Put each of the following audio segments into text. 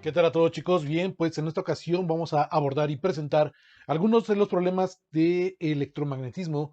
¿Qué tal a todos, chicos? Bien, pues en esta ocasión vamos a abordar y presentar algunos de los problemas de electromagnetismo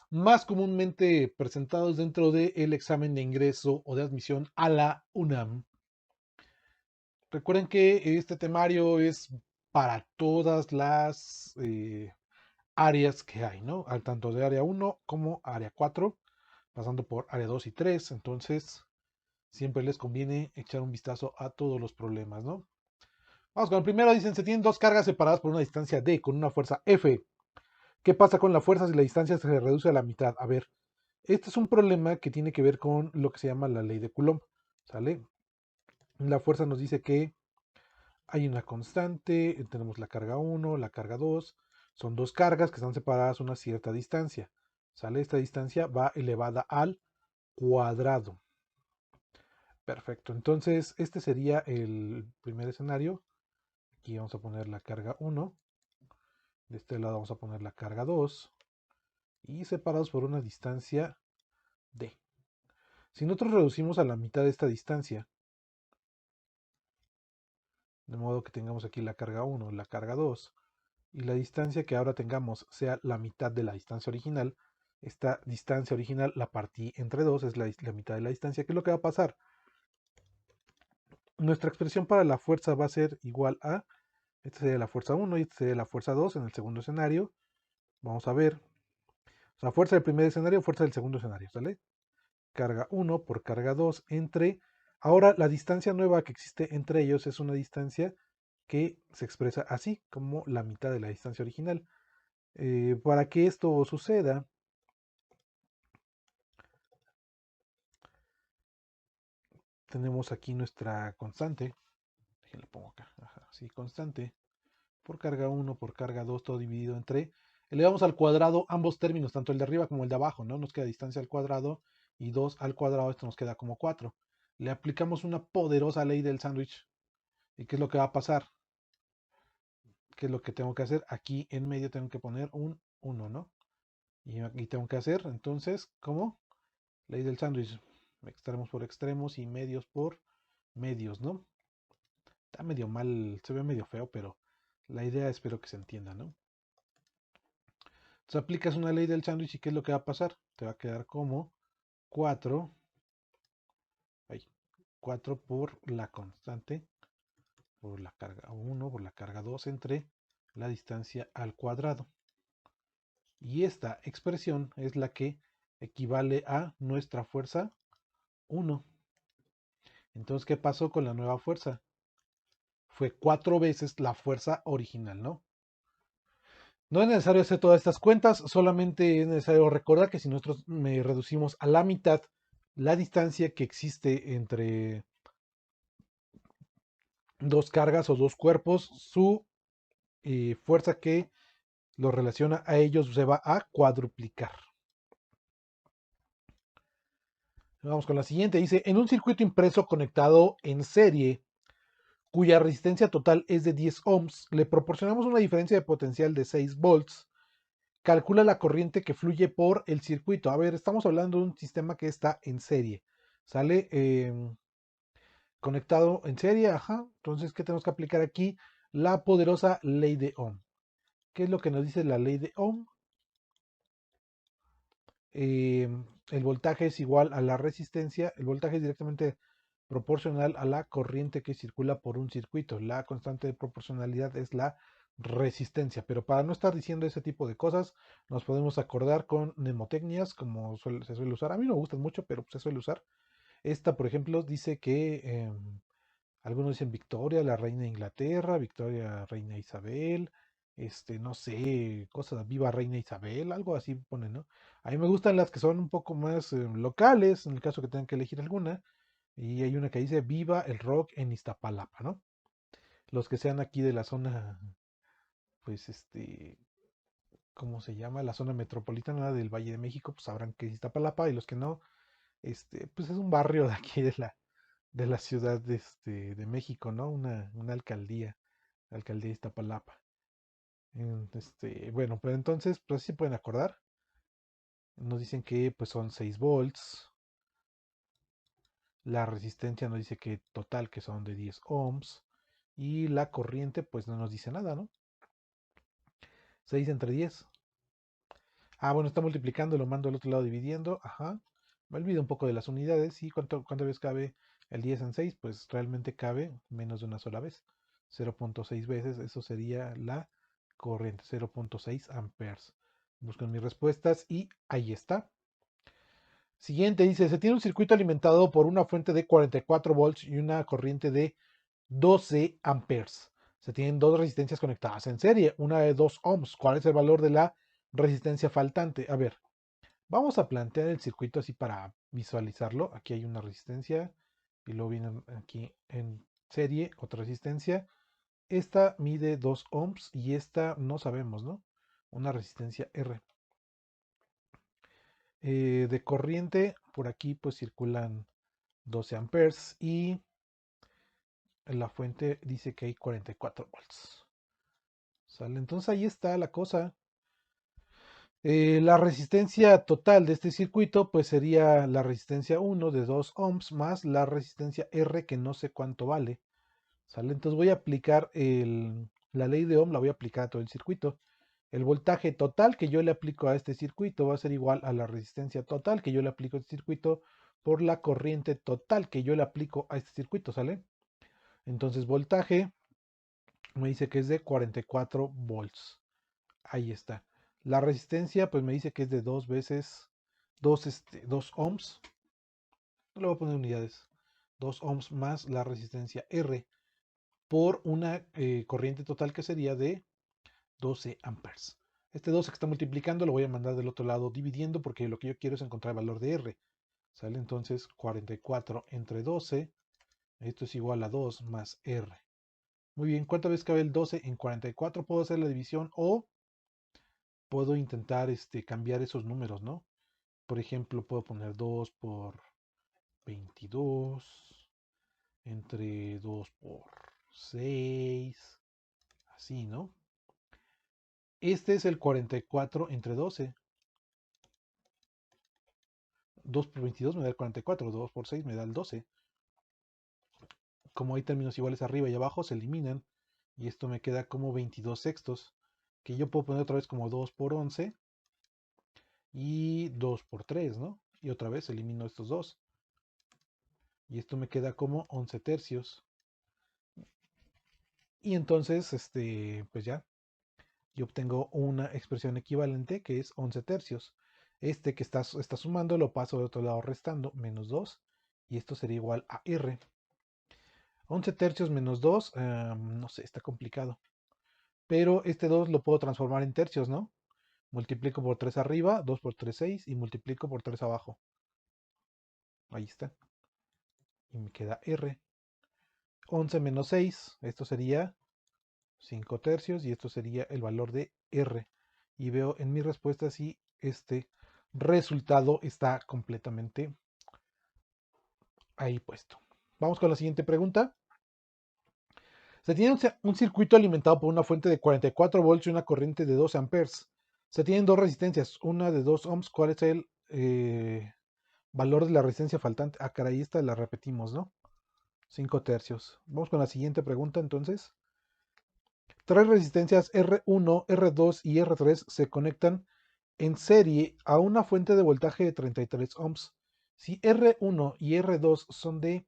más comúnmente presentados dentro del examen de ingreso o de admisión a la UNAM. Recuerden que este temario es para todas las áreas que hay, ¿no? Al tanto de área 1 como área 4, pasando por área 2 y 3. Entonces, siempre les conviene echar un vistazo a todos los problemas, ¿no? Vamos con el primero, dicen, se tienen dos cargas separadas por una distancia d con una fuerza F. ¿Qué pasa con la fuerza si la distancia se reduce a la mitad? A ver, este es un problema que tiene que ver con lo que se llama la ley de Coulomb, ¿sale? La fuerza nos dice que hay una constante, tenemos la carga 1, la carga 2, son dos cargas que están separadas a una cierta distancia, ¿sale? Esta distancia va elevada al cuadrado. Perfecto, entonces este sería el primer escenario. Aquí vamos a poner la carga 1. De este lado vamos a poner la carga 2 y separados por una distancia d. Si nosotros reducimos a la mitad de esta distancia, de modo que tengamos aquí la carga 1, la carga 2, y la distancia que ahora tengamos sea la mitad de la distancia original, esta distancia original la partí entre 2, es la mitad de la distancia. ¿Qué es lo que va a pasar? Nuestra expresión para la fuerza va a ser igual a, esta sería la fuerza 1 y esta sería la fuerza 2 en el segundo escenario. Vamos a ver, o sea, fuerza del primer escenario, fuerza del segundo escenario, ¿sale? Carga 1 por carga 2 entre... Ahora la distancia nueva que existe entre ellos es una distancia que se expresa así, como la mitad de la distancia original. Para que esto suceda, tenemos aquí nuestra constante. Le pongo acá, ajá, sí, constante por carga 1 por carga 2, todo dividido entre... Elevamos al cuadrado ambos términos, tanto el de arriba como el de abajo, ¿no? Nos queda distancia al cuadrado y 2 al cuadrado, esto nos queda como 4. Le aplicamos una poderosa ley del sándwich. ¿Y qué es lo que va a pasar? ¿Qué es lo que tengo que hacer? Aquí en medio tengo que poner un 1, ¿no? Y aquí tengo que hacer, entonces, ¿cómo? Ley del sándwich. Extremos por extremos y medios por medios, ¿no? Está medio mal, se ve medio feo, pero la idea espero que se entienda, ¿no? Entonces aplicas una ley del sándwich y ¿qué es lo que va a pasar? Te va a quedar como 4, ahí, 4 por la constante, por la carga 1, por la carga 2 entre la distancia al cuadrado. Y esta expresión es la que equivale a nuestra fuerza 1. Entonces, ¿qué pasó con la nueva fuerza? Fue 4 veces la fuerza original, ¿no? No es necesario hacer todas estas cuentas, solamente es necesario recordar que si nosotros reducimos a la mitad la distancia que existe entre dos cargas o dos cuerpos, su fuerza que los relaciona a ellos se va a cuadruplicar. Vamos con la siguiente. Dice, en un circuito impreso conectado en serie, cuya resistencia total es de 10 ohms, le proporcionamos una diferencia de potencial de 6 volts. Calcula la corriente que fluye por el circuito. A ver, estamos hablando de un sistema que está en serie. ¿Sale? Conectado en serie, ajá. Entonces, ¿qué tenemos que aplicar aquí? La poderosa ley de Ohm. ¿Qué es lo que nos dice la ley de Ohm? El voltaje es igual a la resistencia. El voltaje es directamente proporcional a la corriente que circula por un circuito. La constante de proporcionalidad es la resistencia. Pero para no estar diciendo ese tipo de cosas, nos podemos acordar con mnemotecnias, como se suele usar. A mí no me gustan mucho, pero se suele usar. Esta, por ejemplo, dice que algunos dicen Victoria, la reina de Inglaterra, Victoria, reina Isabel, no sé, cosas, viva reina Isabel, algo así ponen, ¿no? A mí me gustan las que son un poco más locales, en el caso que tengan que elegir alguna, y hay una que dice viva el rock en Iztapalapa, ¿no? Los que sean aquí de la zona, pues ¿cómo se llama? La zona metropolitana del Valle de México, pues sabrán que es Iztapalapa, y los que no, pues es un barrio de aquí de la ciudad de México, ¿no? Una alcaldía, la alcaldía de Iztapalapa. Bueno, pero entonces, pues sí se pueden acordar. Nos dicen que pues son 6 volts. La resistencia nos dice que total que son de 10 ohms. Y la corriente pues no nos dice nada, ¿no? 6 entre 10. Ah, bueno, está multiplicando, lo mando al otro lado dividiendo. Ajá. Me olvido un poco de las unidades. ¿Y cuántas veces cabe el 10 en 6? Pues realmente cabe menos de una sola vez. 0.6 veces. Eso sería la corriente. 0.6 amperes. Busco mis respuestas y ahí está. Siguiente dice, se tiene un circuito alimentado por una fuente de 44 volts y una corriente de 12 amperes. Se tienen dos resistencias conectadas en serie, una de 2 ohms. ¿Cuál es el valor de la resistencia faltante? A ver, vamos a plantear el circuito así para visualizarlo. Aquí hay una resistencia y luego viene aquí en serie otra resistencia. Esta mide 2 ohms y esta no sabemos, ¿no? Una resistencia R. De corriente, por aquí pues circulan 12 amperes y la fuente dice que hay 44 volts. ¿Sale? Entonces ahí está la cosa. La resistencia total de este circuito pues sería la resistencia 1 de 2 ohms más la resistencia R que no sé cuánto vale. ¿Sale? Entonces voy a aplicar la ley de Ohm, la voy a aplicar a todo el circuito. El voltaje total que yo le aplico a este circuito va a ser igual a la resistencia total que yo le aplico a este circuito por la corriente total que yo le aplico a este circuito, ¿sale? Entonces voltaje me dice que es de 44 volts. Ahí está. La resistencia pues me dice que es de 2 veces 2 ohms. No le voy a poner unidades. 2 ohms más la resistencia R por una corriente total que sería de 12 amperes. Este 12 que está multiplicando lo voy a mandar del otro lado dividiendo porque lo que yo quiero es encontrar el valor de R. ¿Sale? Entonces 44 entre 12. Esto es igual a 2 más R. Muy bien, ¿cuántas veces cabe el 12 en 44? Puedo hacer la división o puedo intentar cambiar esos números, ¿no? Por ejemplo, puedo poner 2 por 22 entre 2 por 6, así, ¿no? Este es el 44 entre 12. 2 por 22 me da el 44, 2 por 6 me da el 12. Como hay términos iguales arriba y abajo, se eliminan. Y esto me queda como 22 sextos, que yo puedo poner otra vez como 2 por 11 y 2 por 3, ¿no? Y otra vez elimino estos dos. Y esto me queda como 11 tercios. Y entonces, pues ya, yo obtengo una expresión equivalente que es 11 tercios. Este que está sumando lo paso del otro lado restando, menos 2. Y esto sería igual a R. 11 tercios menos 2, no sé, está complicado. Pero este 2 lo puedo transformar en tercios, ¿no? Multiplico por 3 arriba, 2 por 3, 6 y multiplico por 3 abajo. Ahí está. Y me queda R. 11 menos 6, esto sería 5 tercios y esto sería el valor de R. Y veo en mi respuesta si este resultado está completamente ahí puesto. Vamos con la siguiente pregunta. Se tiene un circuito alimentado por una fuente de 44 volts y una corriente de 12 amperes. Se tienen dos resistencias, una de 2 ohms. ¿Cuál es el valor de la resistencia faltante? Ah, caray, esta la repetimos, ¿no? 5 tercios. Vamos con la siguiente pregunta entonces. Tres resistencias R1, R2 y R3 se conectan en serie a una fuente de voltaje de 33 ohms. Si R1 y R2 son de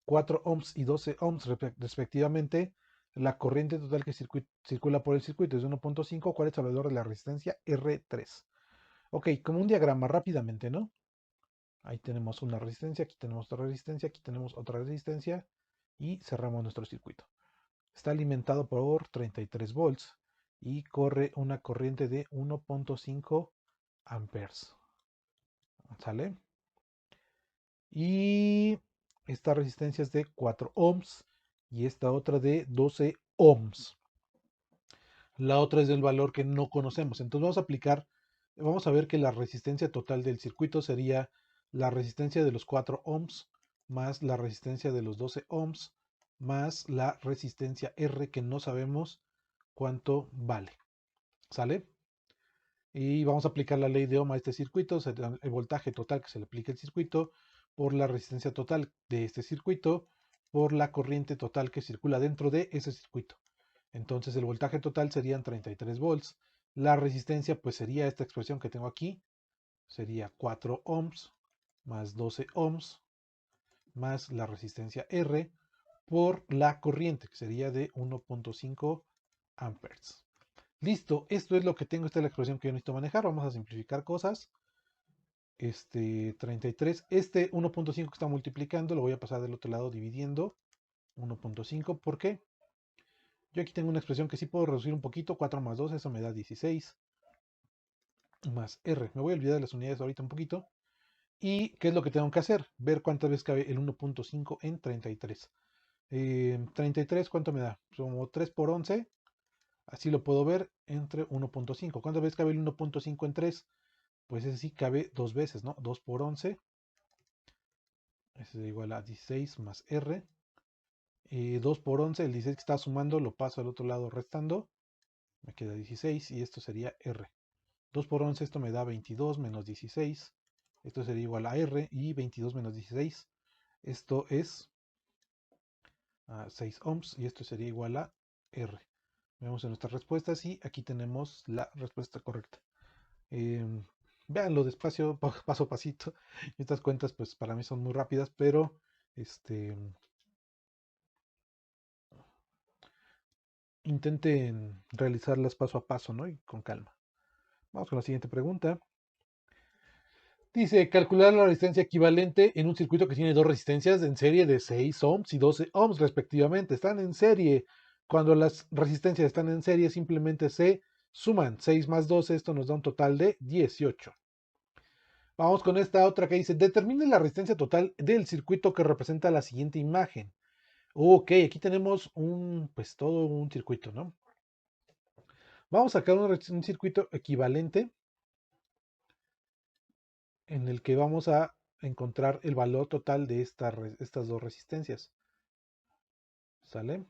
4 ohms y 12 ohms respectivamente, la corriente total que circula por el circuito es de 1.5. ¿Cuál es el valor de la resistencia R3? Ok, como un diagrama rápidamente, ¿no? Ahí tenemos una resistencia, aquí tenemos otra resistencia, aquí tenemos otra resistencia y cerramos nuestro circuito. Está alimentado por 33 volts y corre una corriente de 1.5 amperes. ¿Sale? Y esta resistencia es de 4 ohms y esta otra de 12 ohms. La otra es del valor que no conocemos. Entonces vamos a ver que la resistencia total del circuito sería la resistencia de los 4 ohms más la resistencia de los 12 ohms más la resistencia R que no sabemos cuánto vale. ¿Sale? Y vamos a aplicar la ley de Ohm a este circuito, el voltaje total que se le aplica al circuito por la resistencia total de este circuito por la corriente total que circula dentro de ese circuito. Entonces el voltaje total serían 33 volts. La resistencia pues sería esta expresión que tengo aquí. Sería 4 ohms más 12 ohms más la resistencia R por la corriente, que sería de 1.5 amperes. Listo, esto es lo que tengo, esta es la expresión que yo necesito manejar. Vamos a simplificar cosas. 33, este 1.5 que está multiplicando, lo voy a pasar del otro lado dividiendo 1.5. ¿Por qué? Yo aquí tengo una expresión que sí puedo reducir un poquito, 4 más 2, eso me da 16, más R. Me voy a olvidar de las unidades ahorita un poquito. ¿Y qué es lo que tengo que hacer? Ver cuántas veces cabe el 1.5 en 33. 33, ¿cuánto me da? Como 3 por 11. Así lo puedo ver entre 1.5. ¿Cuántas veces cabe el 1.5 en 3? Pues ese sí cabe dos veces, ¿no? 2 por 11. Ese es igual a 16 más R. 2 por 11, el 16 que estaba sumando lo paso al otro lado restando. Me queda 16 y esto sería R. 2 por 11, esto me da 22 menos 16. Esto sería igual a R y 22 menos 16. Esto es 6 ohms y esto sería igual a R. Vemos en nuestras respuestas y aquí tenemos la respuesta correcta. Véanlo despacio, paso a pasito. Estas cuentas pues para mí son muy rápidas, pero intenten realizarlas paso a paso, ¿no? Y con calma. Vamos con la siguiente pregunta. Dice, calcular la resistencia equivalente en un circuito que tiene dos resistencias en serie de 6 ohms y 12 ohms respectivamente. Están en serie. Cuando las resistencias están en serie, simplemente se suman 6 más 12. Esto nos da un total de 18. Vamos con esta otra que dice, determine la resistencia total del circuito que representa la siguiente imagen. Ok, aquí tenemos pues todo un circuito, ¿no? Vamos a sacar un circuito equivalente en el que vamos a encontrar el valor total de estas dos resistencias. ¿Sale?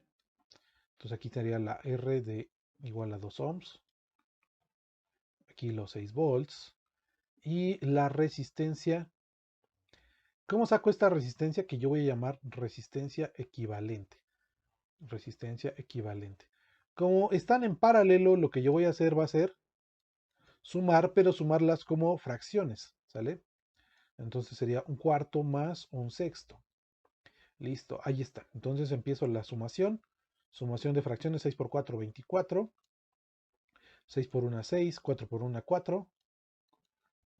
Entonces aquí estaría la R de igual a 2 ohms. Aquí los 6 volts. Y la resistencia. ¿Cómo saco esta resistencia que yo voy a llamar resistencia equivalente? Resistencia equivalente. Como están en paralelo, lo que yo voy a hacer va a ser sumar, pero sumarlas como fracciones. ¿Sale? Entonces sería un cuarto más un sexto. Listo, ahí está. Entonces empiezo la sumación. Sumación de fracciones, 6 por 4, 24. 6 por 1, 6. 4 por 1, 4.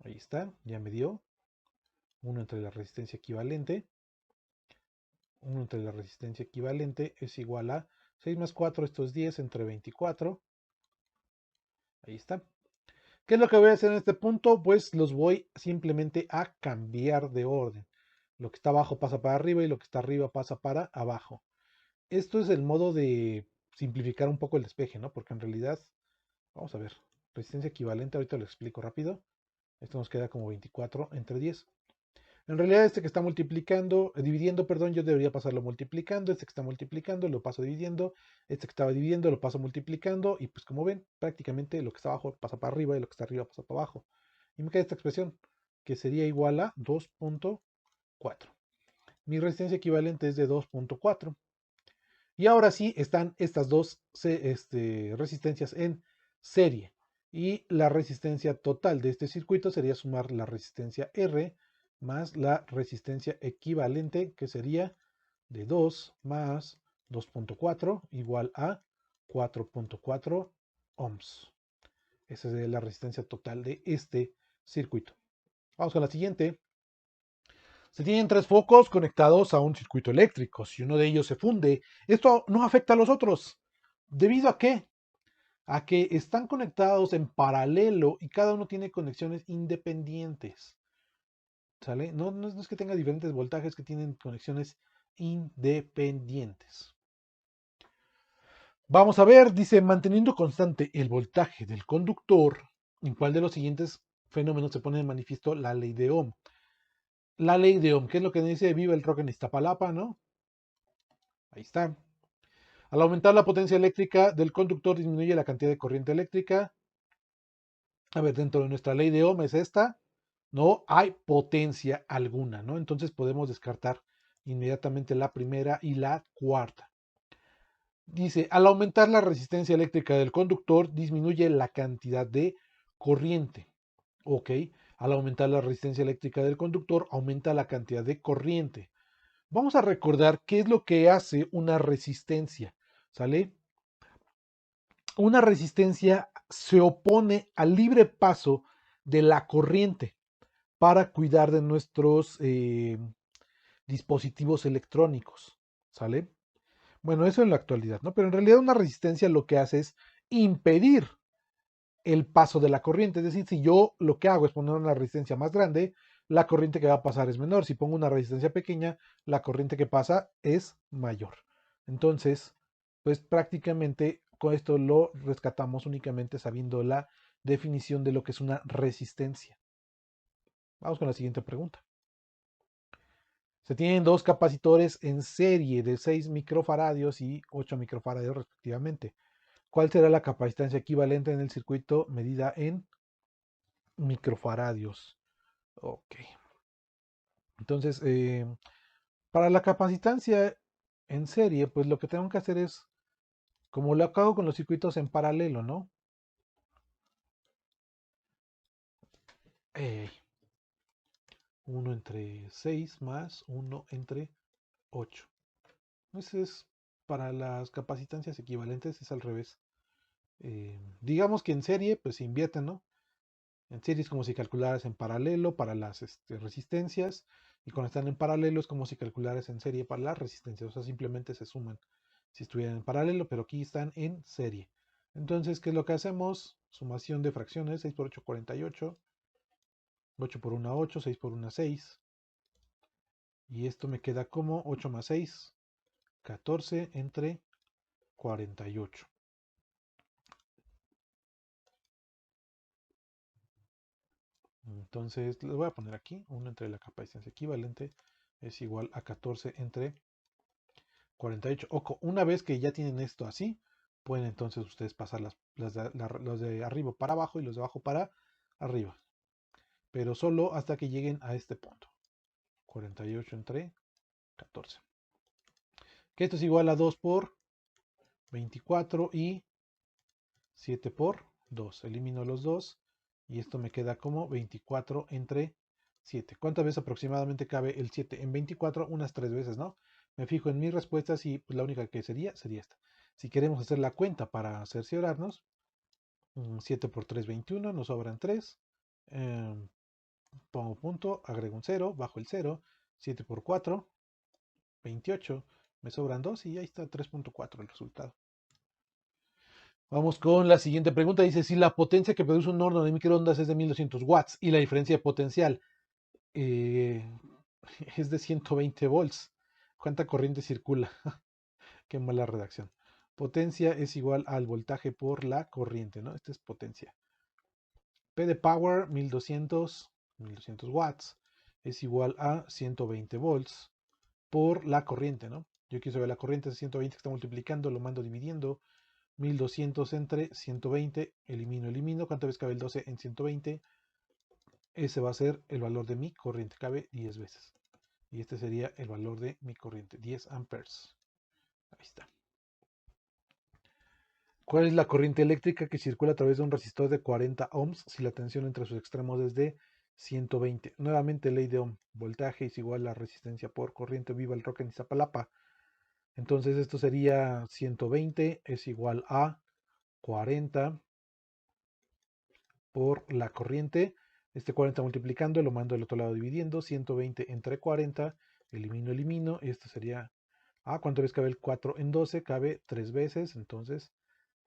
Ahí está, ya me dio. 1 entre la resistencia equivalente. 1 entre la resistencia equivalente es igual a 6 más 4, esto es 10 entre 24. Ahí está. ¿Qué es lo que voy a hacer en este punto? Pues los voy simplemente a cambiar de orden. Lo que está abajo pasa para arriba y lo que está arriba pasa para abajo. Esto es el modo de simplificar un poco el despeje, ¿no? Porque en realidad, vamos a ver, resistencia equivalente, ahorita lo explico rápido. Esto nos queda como 24 entre 10. En realidad este que está multiplicando, dividiendo, perdón, yo debería pasarlo multiplicando. Este que está multiplicando lo paso dividiendo. Este que estaba dividiendo lo paso multiplicando. Y pues como ven, prácticamente lo que está abajo pasa para arriba y lo que está arriba pasa para abajo. Y me queda esta expresión, que sería igual a 2.4. Mi resistencia equivalente es de 2.4. Y ahora sí están estas dos resistencias en serie. Y la resistencia total de este circuito sería sumar la resistencia R más la resistencia equivalente, que sería de 2 más 2.4 igual a 4.4 ohms. Esa es la resistencia total de este circuito. Vamos con la siguiente. Se tienen tres focos conectados a un circuito eléctrico. Si uno de ellos se funde, esto no afecta a los otros. ¿Debido a qué? A que están conectados en paralelo y cada uno tiene conexiones independientes. ¿Sale? No es que tenga diferentes voltajes, que tienen conexiones independientes. Vamos a ver, dice, manteniendo constante el voltaje del conductor, ¿en cuál de los siguientes fenómenos se pone de manifiesto la ley de Ohm? La ley de Ohm, ¿qué es lo que dice? Viva el rock en Iztapalapa, ¿no? Ahí está. Al aumentar la potencia eléctrica del conductor disminuye la cantidad de corriente eléctrica. A ver, dentro de nuestra ley de Ohm es esta. No hay potencia alguna, ¿no? Entonces podemos descartar inmediatamente la primera y la cuarta. Dice, al aumentar la resistencia eléctrica del conductor, disminuye la cantidad de corriente. Ok, al aumentar la resistencia eléctrica del conductor, aumenta la cantidad de corriente. Vamos a recordar qué es lo que hace una resistencia, ¿sale? Una resistencia se opone al libre paso de la corriente para cuidar de nuestros dispositivos electrónicos, ¿sale? Bueno, eso en la actualidad, ¿no? Pero en realidad una resistencia lo que hace es impedir el paso de la corriente. Es decir, si yo lo que hago es poner una resistencia más grande, la corriente que va a pasar es menor. Si pongo una resistencia pequeña, la corriente que pasa es mayor. Entonces, pues prácticamente con esto lo rescatamos únicamente sabiendo la definición de lo que es una resistencia. Vamos con la siguiente pregunta. Se tienen dos capacitores en serie de 6 microfaradios y 8 microfaradios respectivamente. ¿Cuál será la capacitancia equivalente en el circuito medida en microfaradios? Ok. Entonces, para la capacitancia en serie, pues lo que tengo que hacer es, como lo hago con los circuitos en paralelo, ¿no? 1 entre 6 más 1 entre 8. Ese es para las capacitancias equivalentes, es al revés. Digamos que en serie, pues se invierte, ¿no? En serie es como si calcularas en paralelo para las resistencias, y cuando están en paralelo es como si calcularas en serie para las resistencias, o sea, simplemente se suman si estuvieran en paralelo, pero aquí están en serie. Entonces, ¿qué es lo que hacemos? Sumación de fracciones, 6 por 8, 48, 8 por 1, 8, 6 por 1, 6, y esto me queda como 8 más 6, 14 entre 48. Entonces, les voy a poner aquí, 1 entre la capacitancia equivalente es igual a 14 entre 48. Ojo, una vez que ya tienen esto así, pueden entonces ustedes pasar los de arriba para abajo y los de abajo para arriba. Pero solo hasta que lleguen a este punto. 48 entre 14. Que esto es igual a 2 por 24 y 7 por 2. Elimino los 2 y esto me queda como 24 entre 7. ¿Cuántas veces aproximadamente cabe el 7 en 24? Unas 3 veces, ¿no? Me fijo en mis respuestas y pues, la única que sería esta. Si queremos hacer la cuenta para cerciorarnos, 7 por 3, 21, nos sobran 3. Pongo punto, agrego un 0, bajo el 0, 7 por 4, 28, me sobran 2 y ahí está 3.4 el resultado. Vamos con la siguiente pregunta. Dice, si la potencia que produce un horno de microondas es de 1200 watts y la diferencia de potencial eh, es de 120 volts, ¿cuánta corriente circula? Qué mala redacción. Potencia es igual al voltaje por la corriente, ¿no? Esta es potencia. P de power, 1200 watts, es igual a 120 volts por la corriente, ¿no? Yo quiero saber la corriente de 120 que está multiplicando, lo mando dividiendo. 1200 entre 120, elimino. ¿Cuántas veces cabe el 12 en 120? Ese va a ser el valor de mi corriente, cabe 10 veces. Y este sería el valor de mi corriente, 10 amperes. Ahí está. ¿Cuál es la corriente eléctrica que circula a través de un resistor de 40 ohms si la tensión entre sus extremos es de 120? Nuevamente ley de Ohm. Voltaje es igual a resistencia por corriente. Viva el rock en Iztapalapa. Entonces esto sería 120 es igual a 40 por la corriente. Este 40 multiplicando, lo mando al otro lado dividiendo. 120 entre 40, elimino. Esto sería, ¿cuánto veces cabe el 4 en 12? Cabe 3 veces. Entonces,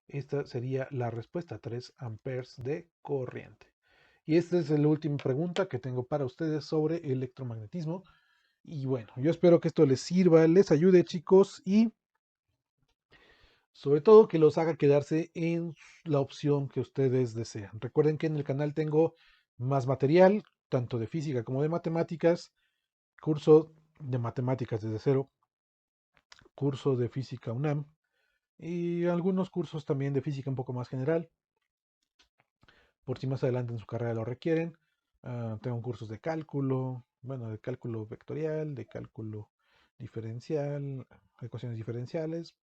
esta sería la respuesta, 3 amperes de corriente. Y esta es la última pregunta que tengo para ustedes sobre electromagnetismo. Y bueno, yo espero que esto les sirva, les ayude, chicos, y sobre todo que los haga quedarse en la opción que ustedes desean. Recuerden que en el canal tengo más material, tanto de física como de matemáticas, curso de matemáticas desde cero, curso de física UNAM y algunos cursos también de física un poco más general, por si más adelante en su carrera lo requieren. Tengo cursos de cálculo, bueno, de cálculo vectorial, de cálculo diferencial, ecuaciones diferenciales,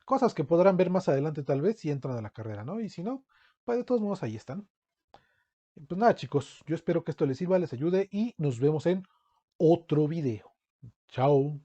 cosas que podrán ver más adelante tal vez si entran a la carrera, ¿no? Y si no, pues de todos modos ahí están. Pues nada, chicos, yo espero que esto les sirva, les ayude y nos vemos en otro video. Chao.